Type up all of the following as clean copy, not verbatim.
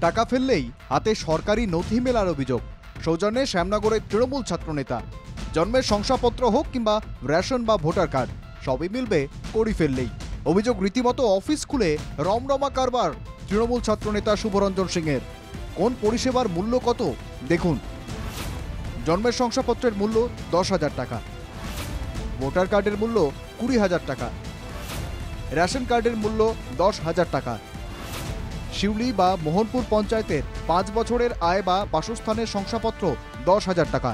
টাকা ফেললেই হাতে সরকারি নথি মেলার অভিযোগ। সৌজন্যে শ্যামনগরের তৃণমূল ছাত্রনেতা। জন্মের শংসাপত্র হোক কিংবা রেশন বা ভোটার কার্ড, সবই মিলবে করি ফেললেই। অভিযোগ রীতিমতো অফিস খুলে রমরমা কারবার তৃণমূল ছাত্রনেতা শুভরঞ্জন সিংয়ের। কোন পরিষেবার মূল্য কত দেখুন। জন্মের শংসাপত্রের মূল্য 10,000 টাকা, ভোটার কার্ডের মূল্য 20,000 টাকা, রেশন কার্ডের মূল্য 10,000 টাকা। শিউলি বা মোহনপুর পঞ্চায়েতের 5 বছরের আয় বা বাসস্থানের শংসাপত্র 10,000 টাকা।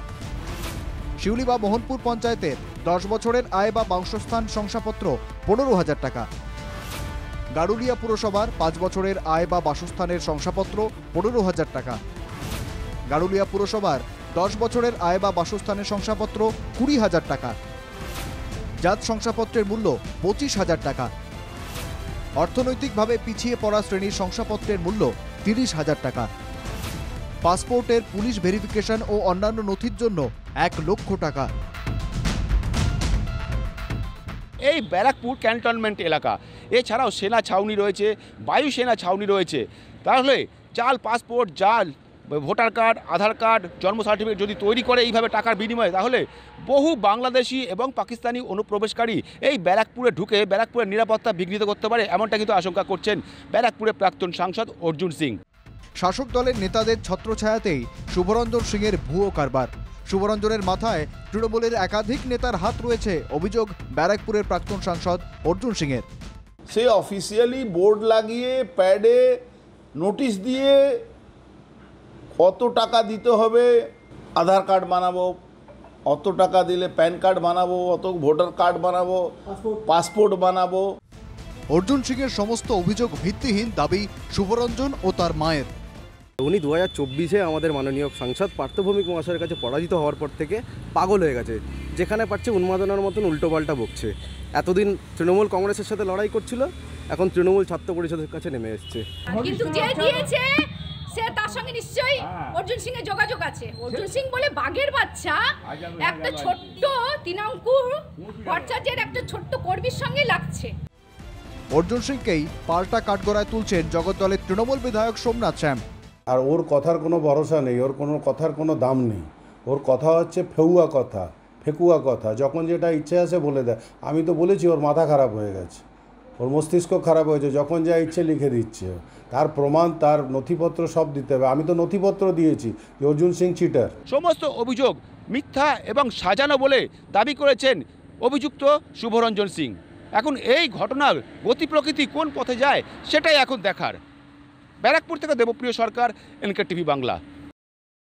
শিউলি বা মোহনপুর পঞ্চায়েতের 10 বছরের আয় বা বাসস্থান শংসাপত্র 15,000 টাকা। গারুলিয়া পুরসভার 5 বছরের আয় বা বাসস্থানের শংসাপত্র 15,000 টাকা। গারুলিয়া পুরসভার 10 বছরের আয় বা বাসস্থানের শংসাপত্র 20,000 টাকা। জাত শংসাপত্রের মূল্য 25,000 টাকা। অর্থনৈতিকভাবে পিছিয়ে পড়া শ্রেণীর শংসাপত্রের মূল্য 30,000 টাকা। পাসপোর্টের পুলিশ ভেরিফিকেশন ও অন্যান্য নথির জন্য 1 লক্ষ টাকা। এই ব্যারাকপুর ক্যান্টনমেন্ট এলাকা, এছাড়াও সেনা ছাউনি রয়েছে, বায়ুসেনা ছাউনি রয়েছে। তাহলে জাল পাসপোর্ট, জাল ভোটার কার্ড, আধার কার্ড, জন্ম সার্টিফিকেট যদি তৈরি করে এইভাবে টাকার বিনিময়ে, তাহলে বহু বাংলাদেশি এবং পাকিস্তানি অনুপ্রবেশকারী এই ব্যারাকপুরে ঢুকে ব্যারাকপুরের নিরাপত্তা বিঘ্নিত করতে পারে, এমনটা কিন্তু আশঙ্কা করছেন ব্যারাকপুরের প্রাক্তন সাংসদ অর্জুন সিং। শাসক দলের নেতাদের ছত্রছায়াতেই শুভরঞ্জন সিংয়ের ভুয়ো কারবার। শুভরঞ্জনের মাথায় তৃণমূলের একাধিক নেতার হাত রয়েছে, অভিযোগ ব্যারাকপুরের প্রাক্তন সাংসদ অর্জুন সিংয়ের। সে অফিসিয়ালি বোর্ড লাগিয়ে প্যাডে নোটিশ দিয়ে কত টাকা দিতে হবে, আধার কার্ড বানাবো, অত টাকা দিলে প্যান কার্ড বানাবো, অত ভোটার কার্ড বানাবো, পাসপোর্ট বানাবো। অর্জুন সিংয়ের সমস্ত অভিযোগ ভিত্তিহীন দাবি শুভরঞ্জন ও তার মায়ের। উনি 2024-এ আমাদের মাননীয় সাংসদ পার্থভৌমিক মহাশয়ের কাছে পরাজিত হওয়ার পর থেকে পাগল হয়ে গেছে। যেখানে পারছে উন্মাদনার মতন উল্টোপাল্টা বকছে। এতদিন তৃণমূল কংগ্রেসের সাথে লড়াই করছিল, এখন তৃণমূল ছাত্র পরিষদের কাছে নেমে এসছে। কিন্তু যে দিয়েছে সে তার সঙ্গে নিশ্চয়ই অর্জুন সিং এর যোগাযোগ আছে। অর্জুন সিং বলে বাঘের বাচ্চা একটা ছোট্ট তৃণাঙ্কুর ভট্টাচার্যের একটা ছোট্ট কর্মীর সঙ্গে লাগছে। অর্জুন সিংকেই পাল্টা কাঠগড়ায় তুলছেন জগদ্দলের তৃণমূল বিধায়ক সোমনাথ শ্যাম। আর ওর কথার কোনো ভরসা নেই, ওর কোনো কথার কোনো দাম নেই। ওর কথা হচ্ছে ফেকুয়া কথা, যখন যেটা ইচ্ছে আসে বলে দেয়। আমি তো বলেছি ওর মাথা খারাপ হয়ে গেছে, ওর মস্তিষ্ক খারাপ হয়েছে, যখন যা ইচ্ছে লিখে দিচ্ছে। তার প্রমাণ, তার নথিপত্র সব দিতে হবে। আমি তো নথিপত্র দিয়েছি যে অর্জুন সিং চিটার। সমস্ত অভিযোগ মিথ্যা এবং সাজানো বলে দাবি করেছেন অভিযুক্ত শুভরঞ্জন সিং। এখন এই ঘটনার গতি প্রকৃতি কোন পথে যায় সেটাই এখন দেখার। ব্যারাকপুর থেকে দেবপ্রিয় সরকার, এনকে টিভি বাংলা।